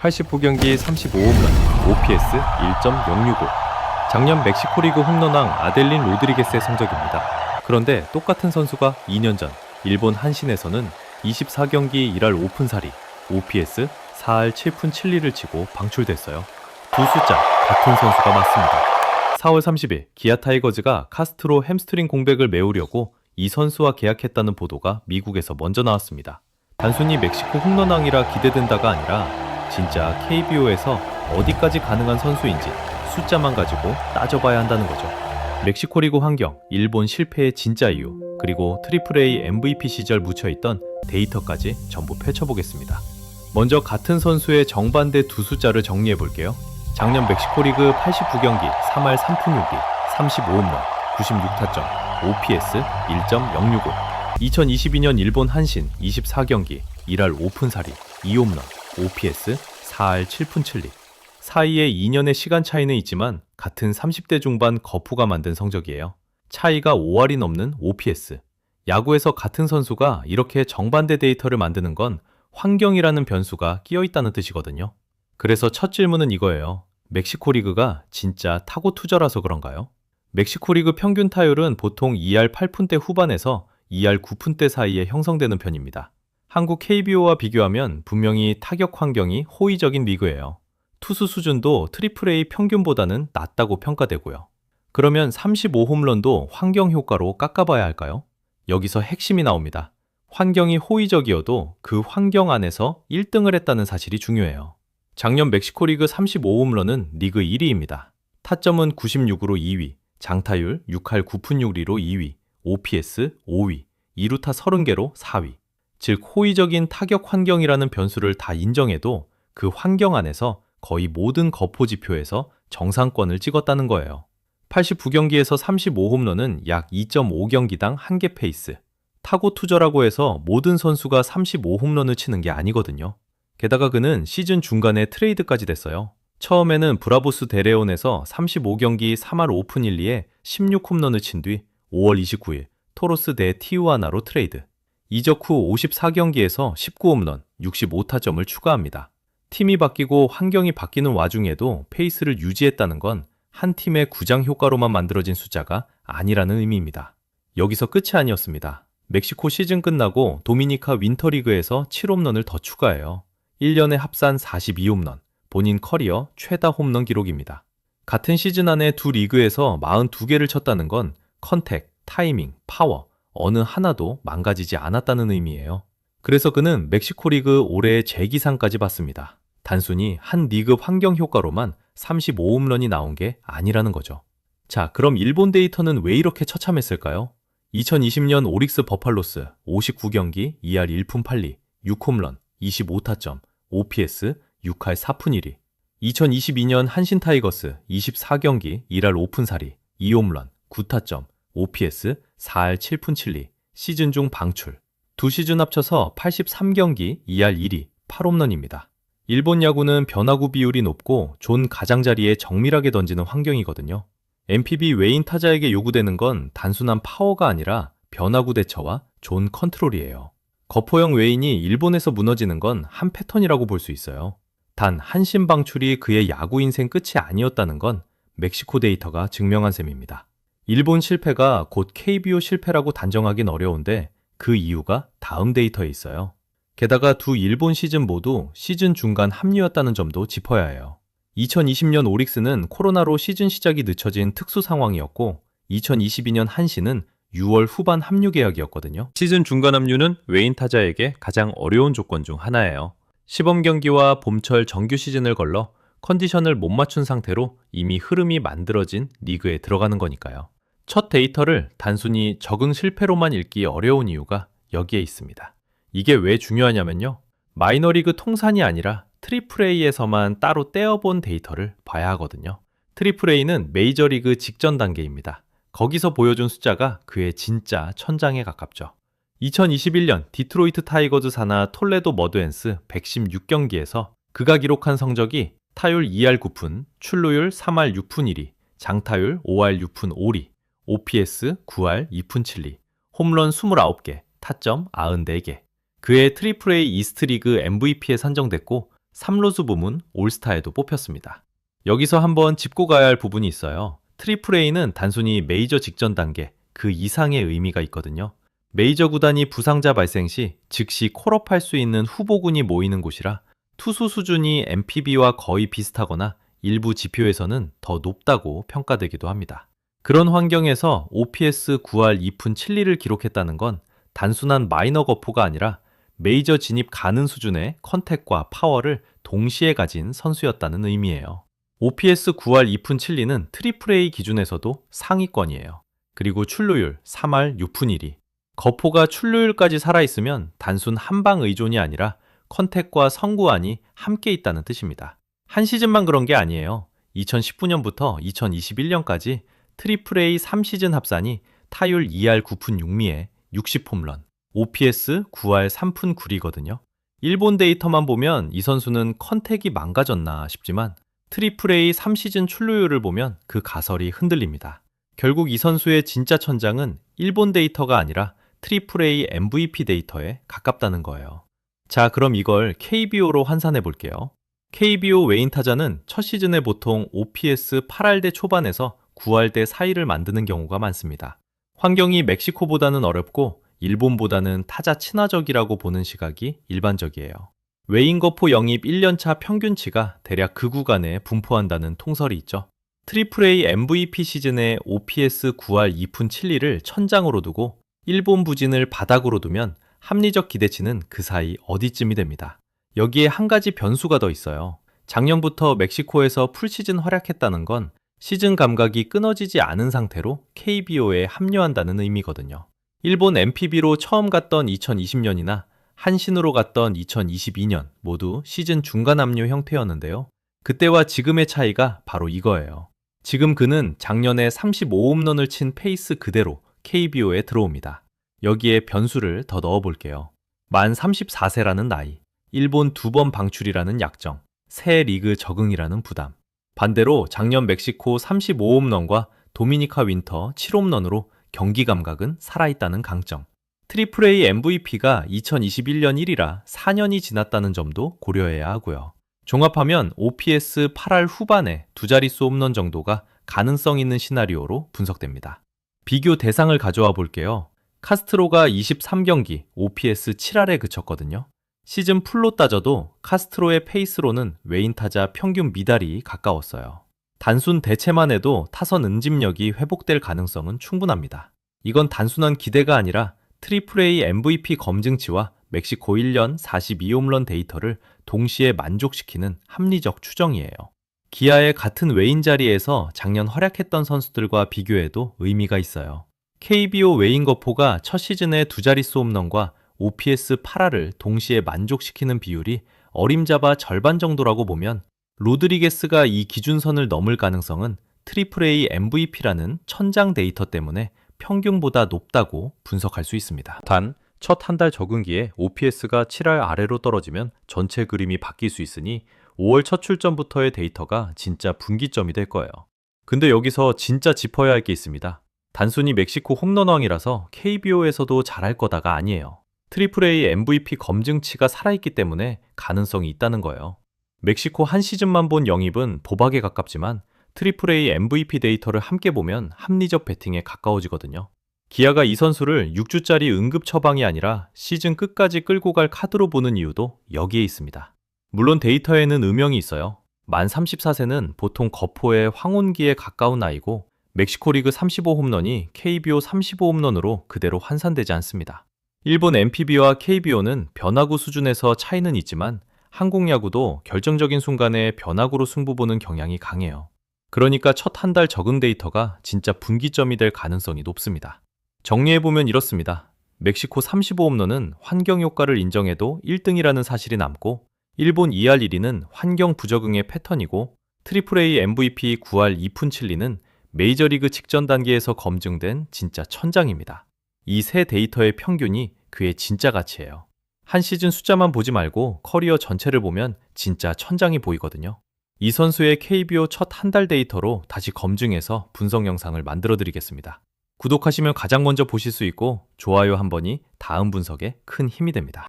89경기 35홈런, OPS 1.065. 작년 멕시코 리그 홈런왕 아델린 로드리게스의 성적입니다. 그런데 똑같은 선수가 2년 전 일본 한신에서는 24경기 1할 5푼4리, OPS 4할 7푼 7리를 치고 방출됐어요. 두 숫자 같은 선수가 맞습니다. 4월 30일 기아 타이거즈가 카스트로 햄스트링 공백을 메우려고 이 선수와 계약했다는 보도가 미국에서 먼저 나왔습니다. 단순히 멕시코 홈런왕이라 기대된다가 아니라 진짜 KBO에서 어디까지 가능한 선수인지 숫자만 가지고 따져봐야 한다는 거죠. 멕시코 리그 환경, 일본 실패의 진짜 이유, 그리고 AAA MVP 시절 묻혀있던 데이터까지 전부 펼쳐보겠습니다. 먼저 같은 선수의 정반대 두 숫자를 정리해볼게요. 작년 멕시코 리그 89경기 3할 3푼 6리, 35홈런, 96타점, OPS 1.065. 2022년 일본 한신 24경기 1할 5푼 4리, 2홈런, OPS 4할 7푼 7리. 사이에 2년의 시간 차이는 있지만 같은 30대 중반 거푸가 만든 성적이에요. 차이가 5할이 넘는 OPS. 야구에서 같은 선수가 이렇게 정반대 데이터를 만드는 건 환경이라는 변수가 끼어있다는 뜻이거든요. 그래서 첫 질문은 이거예요. 멕시코 리그가 진짜 타고 투저라서 그런가요? 멕시코 리그 평균 타율은 보통 2할 8푼대 후반에서 2할 9푼대 사이에 형성되는 편입니다. 한국 KBO와 비교하면 분명히 타격 환경이 호의적인 리그예요. 투수 수준도 AAA 평균보다는 낮다고 평가되고요. 그러면 35홈런도 환경 효과로 깎아봐야 할까요? 여기서 핵심이 나옵니다. 환경이 호의적이어도 그 환경 안에서 1등을 했다는 사실이 중요해요. 작년 멕시코 리그 35홈런은 리그 1위입니다. 타점은 96으로 2위, 장타율 6할 9푼 6리로 2위, OPS 5위, 2루타 30개로 4위. 즉 호의적인 타격 환경이라는 변수를 다 인정해도 그 환경 안에서 거의 모든 거포 지표에서 정상권을 찍었다는 거예요. 89경기에서 35홈런은 약 2.5경기당 1개 페이스. 타고 투저라고 해서 모든 선수가 35홈런을 치는 게 아니거든요. 게다가 그는 시즌 중간에 트레이드까지 됐어요. 처음에는 브라보스 데레온에서 35경기 3할 5푼 1리에 16홈런을 친 뒤 5월 29일 토로스 대 티우아나로 트레이드. 이적 후 54경기에서 19홈런, 65타점을 추가합니다. 팀이 바뀌고 환경이 바뀌는 와중에도 페이스를 유지했다는 건 한 팀의 구장 효과로만 만들어진 숫자가 아니라는 의미입니다. 여기서 끝이 아니었습니다. 멕시코 시즌 끝나고 도미니카 윈터리그에서 7홈런을 더 추가해요. 1년에 합산 42홈런, 본인 커리어 최다 홈런 기록입니다. 같은 시즌 안에 두 리그에서 42개를 쳤다는 건 컨택, 타이밍, 파워, 어느 하나도 망가지지 않았다는 의미예요. 그래서 그는 멕시코 리그 올해의 재기상까지 받습니다. 단순히 한 리그 환경 효과로만 35홈런이 나온 게 아니라는 거죠. 자, 그럼 일본 데이터는 왜 이렇게 처참했을까요? 2020년 오릭스 버팔로스 59경기 2할 1푼 8리, 6홈런, 25타점, OPS 6할 4푼 1리. 2022년 한신 타이거스 24경기 1할 5푼 4리, 2홈런, 9타점, OPS 4할 7푼 7리, 시즌 중 방출. 두 시즌 합쳐서 83경기 2할 1리, 8홈런입니다. 일본 야구는 변화구 비율이 높고 존 가장자리에 정밀하게 던지는 환경이거든요. NPB 외인 타자에게 요구되는 건 단순한 파워가 아니라 변화구 대처와 존 컨트롤이에요. 거포형 외인이 일본에서 무너지는 건 한 패턴이라고 볼 수 있어요. 단 한신 방출이 그의 야구 인생 끝이 아니었다는 건 멕시코 데이터가 증명한 셈입니다. 일본 실패가 곧 KBO 실패라고 단정하긴 어려운데 그 이유가 다음 데이터에 있어요. 게다가 두 일본 시즌 모두 시즌 중간 합류였다는 점도 짚어야 해요. 2020년 오릭스는 코로나로 시즌 시작이 늦춰진 특수 상황이었고 2022년 한신은 6월 후반 합류 계약이었거든요. 시즌 중간 합류는 외인 타자에게 가장 어려운 조건 중 하나예요. 시범 경기와 봄철 정규 시즌을 걸러 컨디션을 못 맞춘 상태로 이미 흐름이 만들어진 리그에 들어가는 거니까요. 첫 데이터를 단순히 적응 실패로만 읽기 어려운 이유가 여기에 있습니다. 이게 왜 중요하냐면요. 마이너리그 통산이 아니라 AAA에서만 따로 떼어본 데이터를 봐야 하거든요. AAA는 메이저리그 직전 단계입니다. 거기서 보여준 숫자가 그의 진짜 천장에 가깝죠. 2021년 디트로이트 타이거즈 산하 톨레도 머드앤스 116경기에서 그가 기록한 성적이 타율 2할 9푼, 출루율 3할 6푼 1리, 장타율 5할 6푼 5리, OPS 9할 2푼 7리, 홈런 29개, 타점 94개. 그의 AAA 이스트 리그 MVP에 선정됐고 3루수 부문 올스타에도 뽑혔습니다. 여기서 한번 짚고 가야 할 부분이 있어요. 트리플 A는 단순히 메이저 직전 단계, 그 이상의 의미가 있거든요. 메이저 구단이 부상자 발생 시 즉시 콜업할 수 있는 후보군이 모이는 곳이라 투수 수준이 NPB와 거의 비슷하거나 일부 지표에서는 더 높다고 평가되기도 합니다. 그런 환경에서 OPS 9할 2푼 7리를 기록했다는 건 단순한 마이너 거포가 아니라 메이저 진입 가는 수준의 컨택과 파워를 동시에 가진 선수였다는 의미예요. OPS 9할 2푼 7리는 트리플 A 기준에서도 상위권이에요. 그리고 출루율 3할 6푼 1리. 거포가 출루율까지 살아있으면 단순 한방 의존이 아니라 컨택과 성구안이 함께 있다는 뜻입니다. 한 시즌만 그런 게 아니에요. 2019년부터 2021년까지 트리플 A 3시즌 합산이 타율 2할 9푼 6리에 60홈런, OPS 9할 3푼 9리거든요. 일본 데이터만 보면 이 선수는 컨택이 망가졌나 싶지만 트리플 A 3시즌 출루율을 보면 그 가설이 흔들립니다. 결국 이 선수의 진짜 천장은 일본 데이터가 아니라 트리플 A MVP 데이터에 가깝다는 거예요. 자, 그럼 이걸 KBO로 환산해 볼게요. KBO 외인 타자는 첫 시즌에 보통 OPS 8할대 초반에서 9할대 사이를 만드는 경우가 많습니다. 환경이 멕시코보다는 어렵고 일본보다는 타자 친화적이라고 보는 시각이 일반적이에요. 외인 거포 영입 1년차 평균치가 대략 그 구간에 분포한다는 통설이 있죠. 트리플 A MVP 시즌에 OPS 9할 2푼 7리를 천장으로 두고 일본 부진을 바닥으로 두면 합리적 기대치는 그 사이 어디쯤이 됩니다. 여기에 한 가지 변수가 더 있어요. 작년부터 멕시코에서 풀시즌 활약했다는 건 시즌 감각이 끊어지지 않은 상태로 KBO에 합류한다는 의미거든요. 일본 NPB로 처음 갔던 2020년이나 한신으로 갔던 2022년 모두 시즌 중간 합류 형태였는데요. 그때와 지금의 차이가 바로 이거예요. 지금 그는 작년에 35홈런을 친 페이스 그대로 KBO에 들어옵니다. 여기에 변수를 더 넣어볼게요. 만 34세라는 나이, 일본 2번 방출이라는 약정, 새 리그 적응이라는 부담. 반대로 작년 멕시코 35홈런과 도미니카 윈터 7홈런으로 경기 감각은 살아있다는 강점. 트리플 A MVP가 2021년 1위라 4년이 지났다는 점도 고려해야 하고요. 종합하면 OPS 8할 후반에 두 자릿수 홈런 정도가 가능성 있는 시나리오로 분석됩니다. 비교 대상을 가져와 볼게요. 카스트로가 23경기 OPS 7할에 그쳤거든요. 시즌 풀로 따져도 카스트로의 페이스로는 외인 타자 평균 미달이 가까웠어요. 단순 대체만 해도 타선 응집력이 회복될 가능성은 충분합니다. 이건 단순한 기대가 아니라 트리플 A MVP 검증치와 멕시코 1년 42홈런 데이터를 동시에 만족시키는 합리적 추정이에요. 기아의 같은 외인 자리에서 작년 활약했던 선수들과 비교해도 의미가 있어요. KBO 외인 거포가 첫 시즌에 두 자릿수 홈런과 OPS 8할을 동시에 만족시키는 비율이 어림잡아 절반 정도라고 보면 로드리게스가 이 기준선을 넘을 가능성은 트리플 A MVP라는 천장 데이터 때문에 평균보다 높다고 분석할 수 있습니다. 단, 첫 한 달 적응기에 OPS가 7할 아래로 떨어지면 전체 그림이 바뀔 수 있으니 5월 첫 출전부터의 데이터가 진짜 분기점이 될 거예요. 근데 여기서 진짜 짚어야 할 게 있습니다. 단순히 멕시코 홈런왕이라서 KBO에서도 잘할 거다가 아니에요. 트리플 A MVP 검증치가 살아있기 때문에 가능성이 있다는 거예요. 멕시코 한 시즌만 본 영입은 도박에 가깝지만 트리플 A MVP 데이터를 함께 보면 합리적 배팅에 가까워지거든요. 기아가 이 선수를 6주짜리 응급 처방이 아니라 시즌 끝까지 끌고 갈 카드로 보는 이유도 여기에 있습니다. 물론 데이터에는 음영이 있어요. 만 34세는 보통 거포의 황혼기에 가까운 나이고 멕시코 리그 35홈런이 KBO 35홈런으로 그대로 환산되지 않습니다. 일본 NPB와 KBO는 변화구 수준에서 차이는 있지만 한국 야구도 결정적인 순간에 변화구로 승부 보는 경향이 강해요. 그러니까 첫 한 달 적응 데이터가 진짜 분기점이 될 가능성이 높습니다. 정리해보면 이렇습니다. 멕시코 35홈런은 환경 효과를 인정해도 1등이라는 사실이 남고 일본 2할 1위는 환경 부적응의 패턴이고 트리플 A MVP 9할 2푼 7리는 메이저리그 직전 단계에서 검증된 진짜 천장입니다. 이 세 데이터의 평균이 그의 진짜 가치예요. 한 시즌 숫자만 보지 말고 커리어 전체를 보면 진짜 천장이 보이거든요. 이 선수의 KBO 첫 한 달 데이터로 다시 검증해서 분석 영상을 만들어 드리겠습니다. 구독하시면 가장 먼저 보실 수 있고 좋아요 한 번이 다음 분석에 큰 힘이 됩니다.